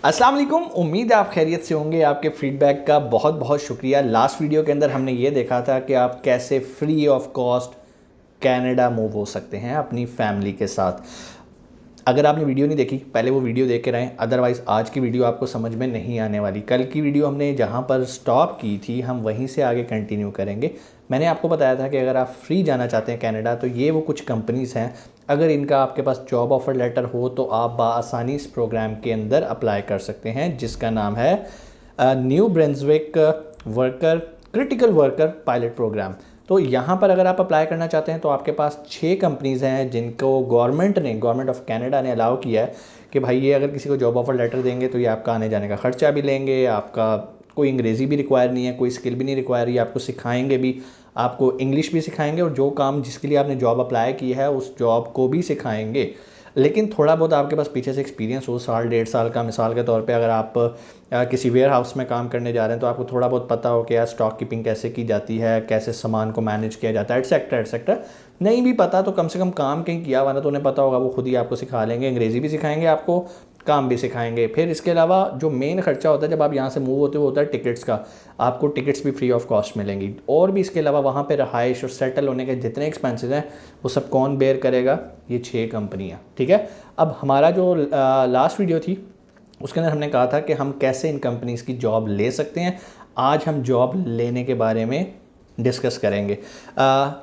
अस्सलाम वालेकुम। उम्मीद है आप खैरियत से होंगे। आपके फीडबैक का बहुत बहुत शुक्रिया। लास्ट वीडियो के अंदर हमने ये देखा था कि आप कैसे free of cost Canada move हो सकते हैं अपनी फैमिली के साथ। अगर आपने वीडियो नहीं देखी पहले वो वीडियो देख के रहें, अदरवाइज़ आज की वीडियो आपको समझ में नहीं आने वाली। कल की वीडियो हमने जहाँ पर स्टॉप की थी हम वहीं से आगे कंटिन्यू करेंगे। मैंने आपको बताया था कि अगर आप फ्री जाना चाहते हैं कनाडा तो ये वो कुछ कंपनीज़ हैं, अगर इनका आपके पास जॉब ऑफ़र लेटर हो तो आप बासानी इस प्रोग्राम के अंदर अप्लाई कर सकते हैं, जिसका नाम है New Brunswick worker critical worker pilot programme. तो यहाँ पर अगर आप अप्लाई करना चाहते हैं तो आपके पास 6 कंपनीज़ हैं जिनको गवर्नमेंट ऑफ कनाडा ने अलाउ किया है कि भाई ये अगर किसी को जॉब ऑफ़र लेटर देंगे तो ये आपका आने जाने का ख़र्चा भी लेंगे, आपका कोई अंग्रेज़ी भी रिक्वायर नहीं है, कोई स्किल भी नहीं रिक्वायर, ये आपको सिखाएंगे भी, आपको इंग्लिश भी सिखाएंगे और जो काम जिसके लिए आपने जॉब अप्लाई की है उस जॉब को भी सिखाएंगे। लेकिन थोड़ा बहुत आपके पास पीछे से एक्सपीरियंस हो, साल डेढ़ साल का। मिसाल के तौर पे अगर आप किसी वेयर हाउस में काम करने जा रहे हैं तो आपको थोड़ा बहुत पता हो कि यार स्टॉक कीपिंग कैसे की जाती है, कैसे सामान को मैनेज किया जाता है, एटसेट्रा एटसेट्रा। नहीं भी पता तो कम से कम काम कहीं किया हुआ ना तो उन्हें पता होगा, वो खुद ही आपको सिखा लेंगे, अंग्रेज़ी भी सिखाएंगे आपको, काम भी सिखाएंगे। फिर इसके अलावा जो मेन खर्चा होता है जब आप यहाँ से मूव होते हो होता है टिकट्स का। आपको टिकट्स भी फ्री ऑफ कॉस्ट मिलेंगी और भी इसके अलावा वहाँ पे रहाइश और सेटल होने के जितने एक्सपेंसेस हैं वो सब कौन बेयर करेगा? ये 6 कंपनियाँ, ठीक है। अब हमारा जो लास्ट वीडियो थी उसके अंदर हमने कहा था कि हम कैसे इन कंपनीज़ की जॉब ले सकते हैं। आज हम जॉब लेने के बारे में डिस्कस करेंगे।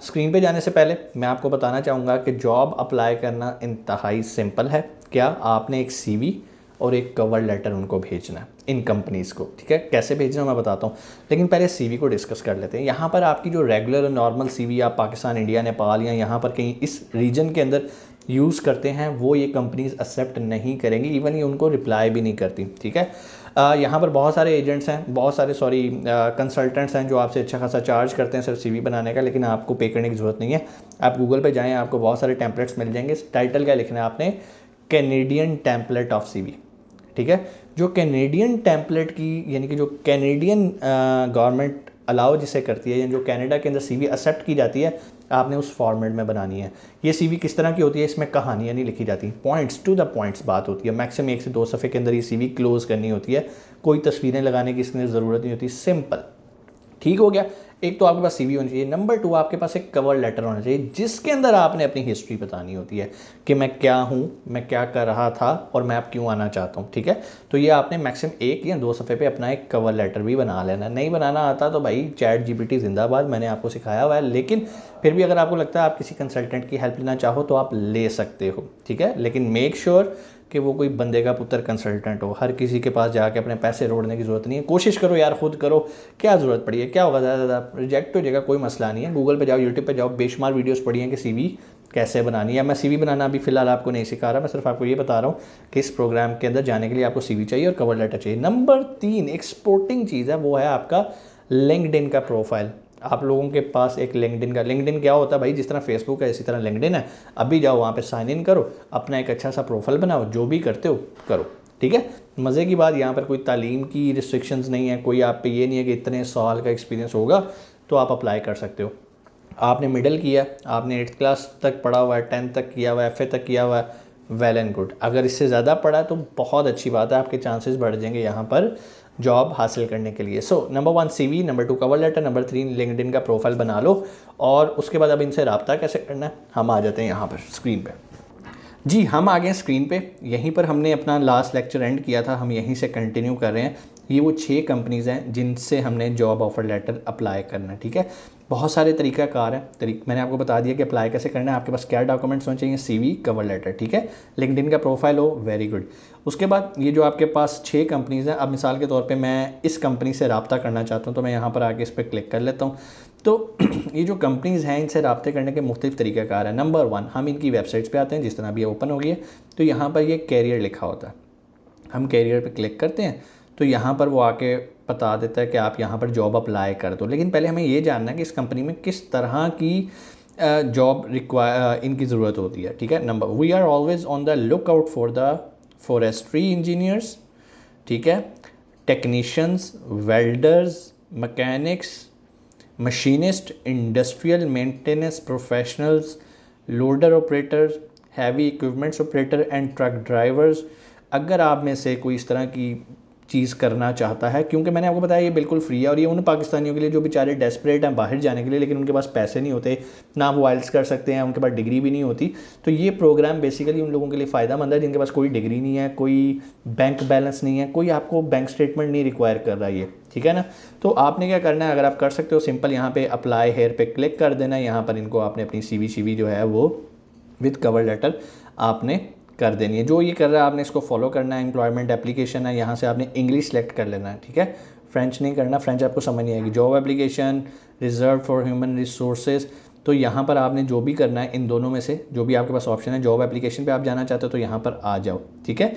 स्क्रीन पे जाने से पहले मैं आपको बताना चाहूँगा कि जॉब अप्लाई करना इंतहाई सिंपल है। क्या आपने एक सीवी और एक कवर लेटर उनको भेजना है इन कंपनीज़ को, ठीक है। कैसे भेजना मैं बताता हूँ, लेकिन पहले सीवी को डिस्कस कर लेते हैं। यहाँ पर आपकी जो रेगुलर और नॉर्मल सीवी आप पाकिस्तान, इंडिया, नेपाल या यहाँ पर कहीं इस रीजन के अंदर यूज़ करते हैं वो ये कंपनीज़ एक्सेप्ट नहीं करेंगी, इवन ये उनको रिप्लाई भी नहीं करती, ठीक है। यहाँ पर बहुत सारे एजेंट्स हैं, बहुत सारे कंसल्टेंट्स हैं जो आपसे अच्छा खासा चार्ज करते हैं सिर्फ सीवी बनाने का, लेकिन आपको पे करने की ज़रूरत नहीं है। आप गूगल पे जाएँ, आपको बहुत सारे टेम्पलेट्स मिल जाएंगे। टाइटल क्या लिखना है आपने? कैनेडियन टेम्पलेट ऑफ सीवी, ठीक है। जो कैनेडियन टेम्पलेट की यानी कि जो कैनेडियन गवर्नमेंट अलाउ जिसे करती है या जो कनाडा के अंदर सीवी एक्सेप्ट की जाती है, आपने उस फॉर्मेट में बनानी है। ये सीवी किस तरह की होती है? इसमें कहानियाँ नहीं लिखी जाती, पॉइंट्स टू द पॉइंट्स बात होती है। मैक्सिमम 1 से 2 सफ़े के अंदर ये सीवी क्लोज करनी होती है, कोई तस्वीरें लगाने की इसके अंदर ज़रूरत नहीं होती, सिंपल। ठीक हो गया। एक तो आपके पास सीवी होनी चाहिए। नंबर 2 आपके पास एक कवर लेटर होना चाहिए जिसके अंदर आपने अपनी हिस्ट्री बतानी होती है कि मैं क्या हूँ, मैं क्या कर रहा था और मैं अब क्यों आना चाहता हूँ, ठीक है। तो ये आपने मैक्सिमम 1 या 2 सफ़े पे अपना एक कवर लेटर भी बना लेना। नहीं बनाना आता तो भाई चैट जीपीटी जिंदाबाद, मैंने आपको सिखाया हुआ है। लेकिन फिर भी अगर आपको लगता है आप किसी कंसल्टेंट की हेल्प लेना चाहो तो आप ले सकते हो, ठीक है। लेकिन मेक श्योर कि वो कोई बंदे का पुत्र कंसल्टेंट हो। हर किसी के पास जाके अपने पैसे रोड़ने की ज़रूरत नहीं है। कोशिश करो यार, खुद करो। क्या ज़रूरत पड़ी है? क्या होगा? ज़्यादा रिजेक्ट हो जाएगा, कोई मसला नहीं है। गूगल पे जाओ, यूट्यूब पे जाओ, बेशुमार वीडियोस पड़ी हैं कि सीवी कैसे बनानी है। मैं सीवी बनाना अभी फ़िलहाल आपको नहीं सिखा रहा, मैं सिर्फ आपको ये बता रहा हूँ कि इस प्रोग्राम के अंदर जाने के लिए आपको सीवी चाहिए और कवर लेटर चाहिए। नंबर 3 एक्सपोर्टिंग चीज़ है, वो है आपका लिंक्डइन का प्रोफाइल। आप लोगों के पास एक लिंक्डइन क्या होता है भाई? जिस तरह फेसबुक है इसी तरह लिंक्डइन है। अभी जाओ वहाँ पे साइन इन करो, अपना एक अच्छा सा प्रोफाइल बनाओ, जो भी करते हो करो, ठीक है। मज़े की बात, यहाँ पर कोई तालीम की रिस्ट्रिक्शंस नहीं है, कोई आप पे ये नहीं है कि इतने साल का एक्सपीरियंस होगा तो आप अप्लाई कर सकते हो। आपने मिडिल किया, आपने 8th क्लास तक पढ़ा हुआ है, 10th तक किया हुआ है, FA तक किया हुआ है, वेल एंड गुड। अगर इससे ज़्यादा पढ़ा तो बहुत अच्छी बात है, आपके चांसेस बढ़ जाएंगे यहाँ पर जॉब हासिल करने के लिए। So number 1 CV, number 2 cover letter, number 3 LinkedIn का प्रोफाइल बना लो। और उसके बाद अब इनसे रब्ता कैसे करना है, हम आ जाते हैं यहाँ पर स्क्रीन पे। जी, हम आ गए स्क्रीन पे। यहीं पर हमने अपना लास्ट लेक्चर एंड किया था, हम यहीं से कंटिन्यू कर रहे हैं। ये वो 6 कंपनीज़ हैं जिनसे हमने जॉब ऑफ़र लेटर अप्लाई करना है, ठीक है। बहुत सारे तरीक़ाकार हैं। मैंने आपको बता दिया कि अप्लाई कैसे करना है। आपके पास क्या डॉक्यूमेंट्स होने चाहिए? सीवी, कवर लेटर, ठीक है। लिंक्डइन का प्रोफाइल हो, वेरी गुड। उसके बाद ये जो आपके पास 6 कंपनीज़ हैं, अब मिसाल के तौर पे मैं इस कंपनी से रब्ता करना चाहता हूँ तो मैं यहाँ पर आके इस पर क्लिक कर लेता हूँ। तो ये जो कंपनीज़ हैं इनसे रब्ते करने के मुख्तलिफ तरीक़ाकार हैं। नंबर 1, हम इनकी वेबसाइट्स पे आते हैं, जिस तरह अभी ओपन हो गई है। तो यहाँ पर ये कैरियर लिखा होता है, हम कैरियर पे क्लिक करते हैं तो यहाँ पर वो आके बता देता है कि आप यहाँ पर जॉब अप्लाई कर दो। लेकिन पहले हमें ये जानना है कि इस कंपनी में किस तरह की जॉब इनकी ज़रूरत होती है, ठीक है। Number, we are always on the look out for the forestry engineers, ठीक है, technicians, welders, mechanics, machinist, industrial maintenance professionals, loader operators, heavy equipments operator and truck drivers, अगर आप में से कोई इस तरह की चीज़ करना चाहता है, क्योंकि मैंने आपको बताया ये बिल्कुल फ्री है और ये उन पाकिस्तानियों के लिए जो बेचारे डेस्परेट हैं बाहर जाने के लिए, लेकिन उनके पास पैसे नहीं होते, ना वो आइल्स कर सकते हैं, उनके पास डिग्री भी नहीं होती। तो ये प्रोग्राम बेसिकली उन लोगों के लिए फ़ायदेमंद है जिनके पास कोई डिग्री नहीं है, कोई बैंक बैलेंस नहीं है, कोई आपको बैंक स्टेटमेंट नहीं रिक्वायर कर रहा है ये, ठीक है ना। तो आपने क्या करना है, अगर आप कर सकते हो, सिंपल यहाँ पे अप्लाई हेयर पे क्लिक कर देना है। यहाँ पर इनको आपने अपनी CV जो है वो विद कवर लेटर आपने कर देनी है। जो ये कर रहा है आपने इसको फॉलो करना है। एम्प्लॉयमेंट एप्लीकेशन है, यहाँ से आपने इंग्लिश सेलेक्ट कर लेना है, ठीक है। फ्रेंच नहीं करना, फ्रेंच आपको समझ नहीं आएगी। Job application reserve for human resources, तो यहाँ पर आपने जो भी करना है इन दोनों में से जो भी आपके पास ऑप्शन है, जॉब एप्लीकेशन पे आप जाना चाहते हो तो यहाँ पर आ जाओ, ठीक है।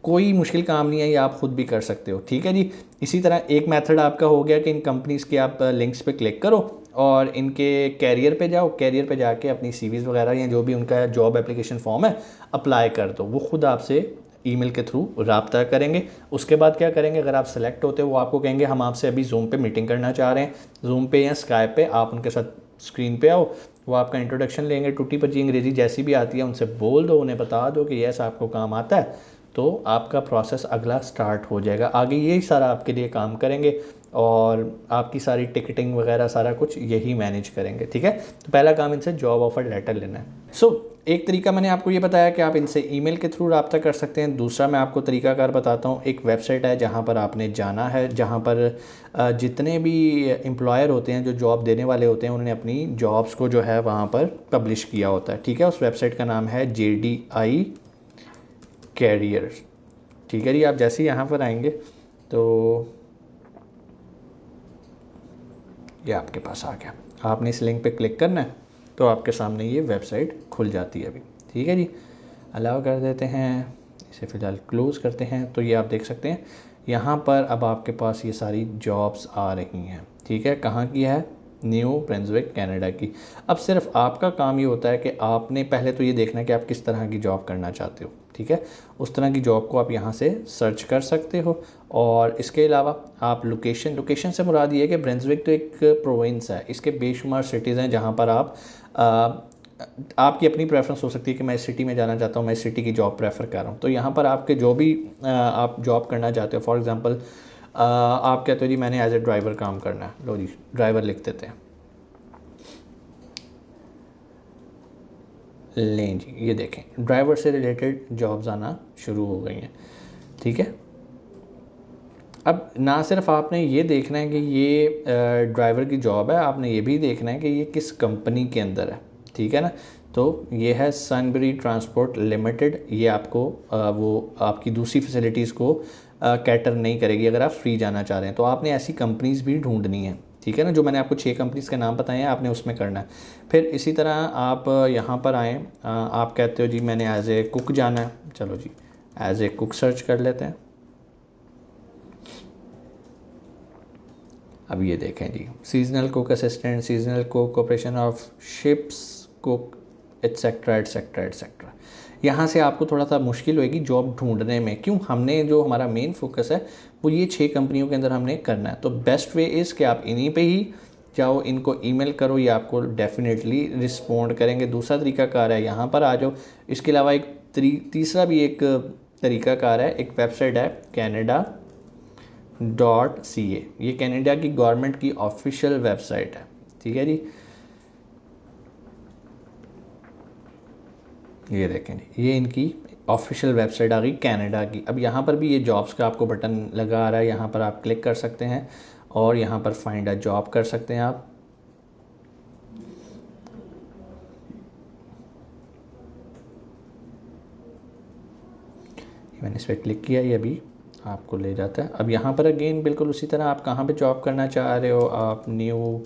कोई मुश्किल काम नहीं है, ये आप खुद भी कर सकते हो, ठीक है जी। इसी तरह एक मेथड आपका हो गया कि इन कंपनीज़ के आप लिंक्स पे क्लिक करो और इनके कैरियर पे जाओ। कैरियर पे जाके अपनी CVs वगैरह या जो भी उनका जॉब एप्लीकेशन फॉर्म है अप्लाई कर दो। वो खुद आपसे ईमेल के थ्रू रब्ता करेंगे। उसके बाद क्या करेंगे, अगर आप सेलेक्ट होते हो वो आपको कहेंगे हम आपसे अभी जूम पे मीटिंग करना चाह रहे हैं। जूम पे या स्काइप पे आप उनके साथ स्क्रीन पे आओ, वो आपका इंट्रोडक्शन लेंगे। टूटी पची अंग्रेज़ी जैसी भी आती है उनसे बोल दो, उन्हें बता दो कि यस आपको काम आता है, तो आपका प्रोसेस अगला स्टार्ट हो जाएगा। आगे यही सारा आपके लिए काम करेंगे और आपकी सारी टिकटिंग वगैरह सारा कुछ यही मैनेज करेंगे, ठीक है। तो पहला काम इनसे जॉब ऑफर लेटर लेना है। एक तरीका मैंने आपको ये बताया कि आप इनसे ईमेल के थ्रू रब्ता कर सकते हैं। दूसरा मैं आपको तरीकाकार बताता हूँ। एक वेबसाइट है जहाँ पर आपने जाना है, जहाँ पर जितने भी एम्प्लॉयर होते हैं जो जॉब देने वाले होते हैं उन्होंने अपनी जॉब्स को जो है वहाँ पर पब्लिश किया होता है, ठीक है। उस वेबसाइट का नाम है JDI कैरियर, ठीक है जी। आप जैसे ही यहाँ पर आएंगे तो ये आपके पास आ गया। आपने इस लिंक पे क्लिक करना है तो आपके सामने ये वेबसाइट खुल जाती है अभी, ठीक है जी। अलाउ कर देते हैं, इसे फ़िलहाल क्लोज़ करते हैं। तो ये आप देख सकते हैं यहाँ पर अब आपके पास ये सारी जॉब्स आ रही हैं, ठीक है। कहाँ की है, न्यू ब्रंसविक कनाडा की। अब सिर्फ आपका काम ये होता है कि आपने पहले तो ये देखना है कि आप किस तरह की जॉब करना चाहते हो, ठीक है। उस तरह की जॉब को आप यहाँ से सर्च कर सकते हो। और इसके अलावा आप लोकेशन से मुराद ये है कि ब्रंसविक तो एक प्रोविंस है, इसके बेशुमार सिटीज़ हैं जहाँ पर आप आपकी अपनी प्रेफरेंस हो सकती है कि मैं इस सिटी में जाना चाहता हूँ, मैं इस सिटी की जॉब प्रेफर कर रहा हूँ। तो यहाँ पर आपके जो भी आप जॉब करना चाहते हो, फॉर एग्ज़ाम्पल आप कहते हो जी मैंने एज ए ड्राइवर काम करना है, लो जी ड्राइवर लिख देते हैं। लें जी, ये देखें ड्राइवर से रिलेटेड जॉब्स आना शुरू हो गई हैं, ठीक है। अब ना सिर्फ आपने ये देखना है कि ये ड्राइवर की जॉब है, आपने ये भी देखना है कि ये किस कंपनी के अंदर है, ठीक है ना। तो ये है सनबरी ट्रांसपोर्ट लिमिटेड। ये आपको वो आपकी दूसरी फैसिलिटीज़ को कैटर नहीं करेगी अगर आप फ्री जाना चाह रहे हैं। तो आपने ऐसी कंपनीज़ भी ढूंढनी है, ठीक है ना। जो मैंने आपको 6 कंपनीज़ के नाम बताए हैं आपने उसमें करना है। फिर इसी तरह आप यहाँ पर आएँ, आप कहते हो जी मैंने एज ए कुक जाना है, चलो जी एज ए कुक सर्च कर लेते हैं। अब ये देखें जी, seasonal cook assistant, seasonal cook, operation of ships cook, etcetera etcetera etcetera. यहाँ से आपको थोड़ा सा मुश्किल होएगी जॉब ढूंढने में। क्यों, हमने जो हमारा मेन फोकस है वो ये 6 कंपनियों के अंदर हमने करना है। तो बेस्ट वे इज़ कि आप इन्हीं पे ही जाओ, इनको ईमेल करो, ये आपको डेफिनेटली रिस्पॉन्ड करेंगे। दूसरा तरीकाकार है यहाँ पर आ जाओ। इसके अलावा एक तीसरा भी एक तरीकाकार है, एक वेबसाइट है Canada.ca। ये कनाडा की गवर्नमेंट की ऑफिशियल वेबसाइट है, ठीक है जी। ये देखें जी, ये इनकी ऑफिशियल वेबसाइट आ गई कनाडा की। अब यहाँ पर भी ये जॉब्स का आपको बटन लगा आ रहा है, यहाँ पर आप क्लिक कर सकते हैं और यहाँ पर फाइंड अ जॉब कर सकते हैं आप। मैंने इस पर क्लिक किया, ये अभी आपको ले जाता है। अब यहाँ पर अगेन बिल्कुल उसी तरह आप कहाँ पे जॉब करना चाह रहे हो, आप न्यू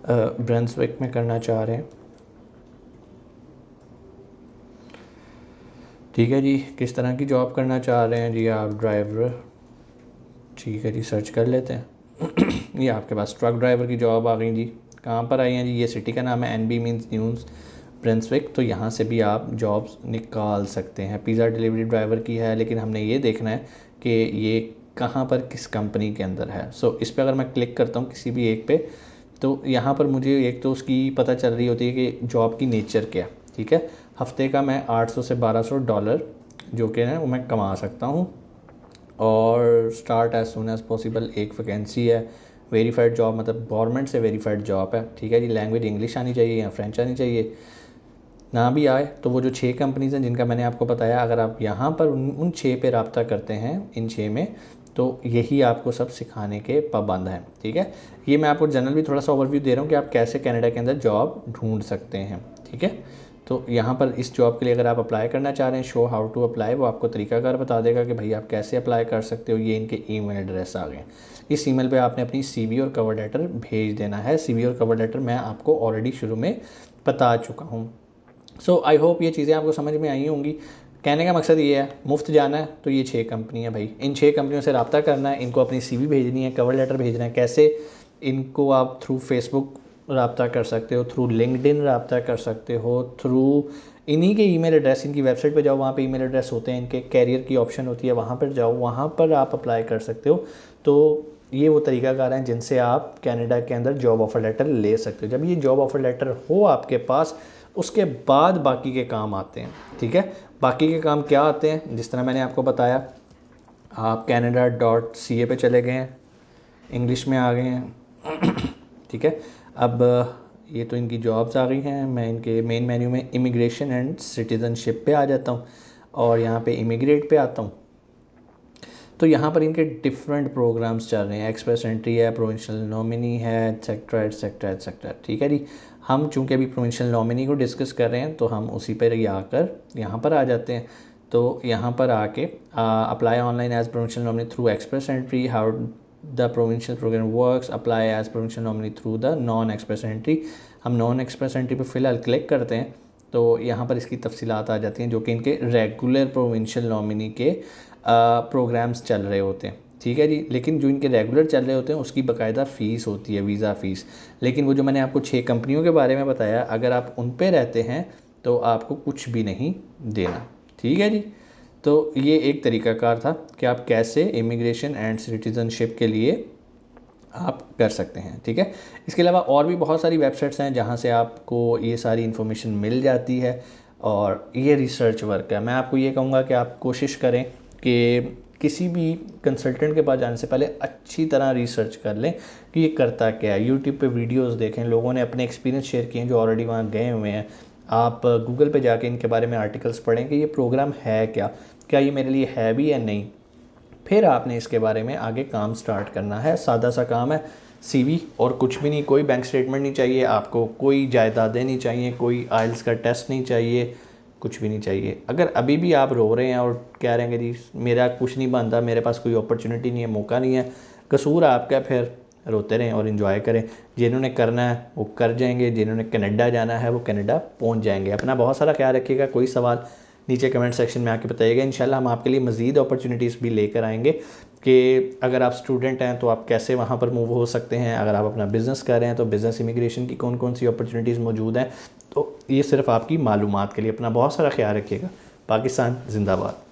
ब्रंसविक में करना चाह रहे हैं, ठीक है जी। किस तरह की जॉब करना चाह रहे हैं जी, आप ड्राइवर, ठीक है जी, सर्च कर लेते हैं। ये आपके पास ट्रक ड्राइवर की जॉब आ गई जी। कहाँ पर आई हैं जी, ये सिटी का नाम है NB मीन्स न्यूज़ ब्रंसविक। तो यहाँ से भी आप जॉब्स निकाल सकते हैं। पिज़्ज़ा डिलीवरी ड्राइवर की है, लेकिन हमने ये देखना है कि ये कहाँ पर किस कंपनी के अंदर है। सो इस पर अगर मैं क्लिक करता हूँ किसी भी एक पे, तो यहाँ पर मुझे एक तो उसकी पता चल रही होती है कि जॉब की नेचर क्या है, ठीक है। हफ्ते का मैं $800 से $1200 जो कि है वो मैं कमा सकता हूँ। और start as soon as possible, एक वैकेंसी है, वेरीफाइड जॉब, मतलब गवर्नमेंट से वेरीफाइड जॉब है, ठीक है जी। लैंग्वेज इंग्लिश आनी चाहिए या फ्रेंच आनी चाहिए, ना भी आए तो वो जो 6 कंपनीज़ हैं जिनका मैंने आपको बताया, अगर आप यहाँ पर उन 6 पे रब्ता करते हैं, इन 6 में, तो यही आपको सब सिखाने के पाबंद हैं, ठीक है। ये मैं आपको जनरल भी थोड़ा सा ओवरव्यू दे रहा हूँ कि आप कैसे कनाडा के अंदर जॉब ढूंढ सकते हैं, ठीक है। तो यहाँ पर इस जॉब के लिए अगर आप अप्लाई करना चाह रहे हैं, शो हाउ टू अप्लाई, वो आपको तरीकाकार बता देगा कि भाई आप कैसे अप्लाई कर सकते हो। ये इनके ईमेल एड्रेस आ गए, इस ईमेल पे आपने अपनी सीवी और कवर लेटर भेज देना है। सीवी और कवर लेटर मैं आपको ऑलरेडी शुरू में बता चुका हूँ। सो आई होप ये चीज़ें आपको समझ में आई होंगी। कहने का मकसद ये है, मुफ्त जाना है तो ये 6 कंपनी है भाई, इन 6 कंपनियों से रब्ता करना है, इनको अपनी सीवी भेजनी है, कवर लेटर भेजना है। कैसे? इनको आप थ्रू फेसबुक रब्ता कर सकते हो, थ्रू लिंक्डइन रब्ता कर सकते हो, थ्रू इन्हीं के ईमेल एड्रेस, इनकी वेबसाइट पे जाओ, वहाँ पे ईमेल एड्रेस होते हैं, इनके कैरियर की ऑप्शन होती है, वहाँ पर जाओ, वहाँ पर आप अप्लाई कर सकते हो। तो ये वो तरीकाकार हैं जिनसे आप कनाडा के अंदर जॉब ऑफ़र लेटर ले सकते हो। जब ये जॉब ऑफ़र लेटर हो आपके पास, उसके बाद बाकी के काम आते हैं, ठीक है। बाकी के काम क्या आते हैं? जिस तरह मैंने आपको बताया, आप canada.ca पे चले गए हैं, इंग्लिश में आ गए हैं, ठीक है। अब ये तो इनकी जॉब्स आ गई हैं। मैं इनके मेन मेन्यू में इमिग्रेशन एंड सिटीज़नशिप पे आ जाता हूँ और यहाँ पे इमिग्रेट पे आता हूँ। तो यहाँ पर इनके डिफरेंट प्रोग्राम्स चल रहे हैं, एक्सप्रेस एंट्री है, प्रोविंशियल नॉमिनी है, एट्सेट्रा एट्सेट्रा एट्सेट्रा, ठीक है जी। हम चूँकि अभी प्रोविंशियल नॉमिनी को डिस्कस कर रहे हैं तो हम उसी पर ही आकर यहाँ पर आ जाते हैं। तो यहाँ पर आके apply online as provincial nominee through express entry, how the provincial program works, apply as provincial nominee through the non express entry. हम नॉन एक्सप्रेस एंट्री पर फ़िलहाल क्लिक करते हैं तो यहाँ पर इसकी तफसीलात आ जाती हैं, जो कि इनके रेगुलर प्रोविंशियल नॉमिनी के प्रोग्राम्स चल रहे होते हैं, ठीक है जी। लेकिन जो इनके रेगुलर चल रहे होते हैं उसकी बाकायदा फ़ीस होती है, वीज़ा फ़ीस। लेकिन वो जो मैंने आपको 6 कंपनियों के बारे में बताया, अगर आप उन पे रहते हैं तो आपको कुछ भी नहीं देना, ठीक है जी। तो ये एक तरीकाकार था कि आप कैसे इमिग्रेशन एंड सिटीज़नशिप के लिए आप कर सकते हैं, ठीक है। इसके अलावा और भी बहुत सारी वेबसाइट्स हैं जहाँ से आपको ये सारी इन्फॉर्मेशन मिल जाती है और ये रिसर्च वर्क है। मैं आपको ये कहूँगा कि आप कोशिश करें कि किसी भी कंसल्टेंट के पास जाने से पहले अच्छी तरह रिसर्च कर लें कि ये करता क्या है। यूट्यूब पे वीडियोस देखें, लोगों ने अपने एक्सपीरियंस शेयर किए हैं जो ऑलरेडी वहाँ गए हुए हैं। आप गूगल पे जाके इनके बारे में आर्टिकल्स पढ़ें कि ये प्रोग्राम है क्या, क्या ये मेरे लिए है भी या नहीं। फिर आपने इसके बारे में आगे काम स्टार्ट करना है। सादा सा काम है, सीवी और कुछ भी नहीं, कोई बैंक स्टेटमेंट नहीं चाहिए आपको, कोई जायदादें नहीं चाहिए, कोई आइल्स का टेस्ट नहीं चाहिए, कुछ भी नहीं चाहिए। अगर अभी भी आप रो रहे हैं और कह रहे हैं कि जी मेरा कुछ नहीं बनता, मेरे पास कोई अपॉर्चुनिटी नहीं है, मौका नहीं है, कसूर आपका, फिर रोते रहें और इन्जॉय करें। जिन्होंने करना है वो कर जाएंगे, जिन्होंने कनाडा जाना है वो कनाडा पहुंच जाएंगे। अपना बहुत सारा ख्याल रखिएगा। कोई सवाल नीचे कमेंट सेक्शन में आके बताइएगा। इंशाल्लाह हम आपके लिए मज़ीद अपॉर्चुनिटीज़ भी लेकर आएंगे कि अगर आप स्टूडेंट हैं तो आप कैसे वहाँ पर मूव हो सकते हैं, अगर आप अपना बिज़नेस कर रहे हैं तो बिज़नेस इमिग्रेशन की कौन कौन सी अपॉर्चुनिटीज़ मौजूद हैं। तो ये सिर्फ आपकी मालूमात के लिए। अपना बहुत सारा ख्याल रखिएगा। पाकिस्तान जिंदाबाद।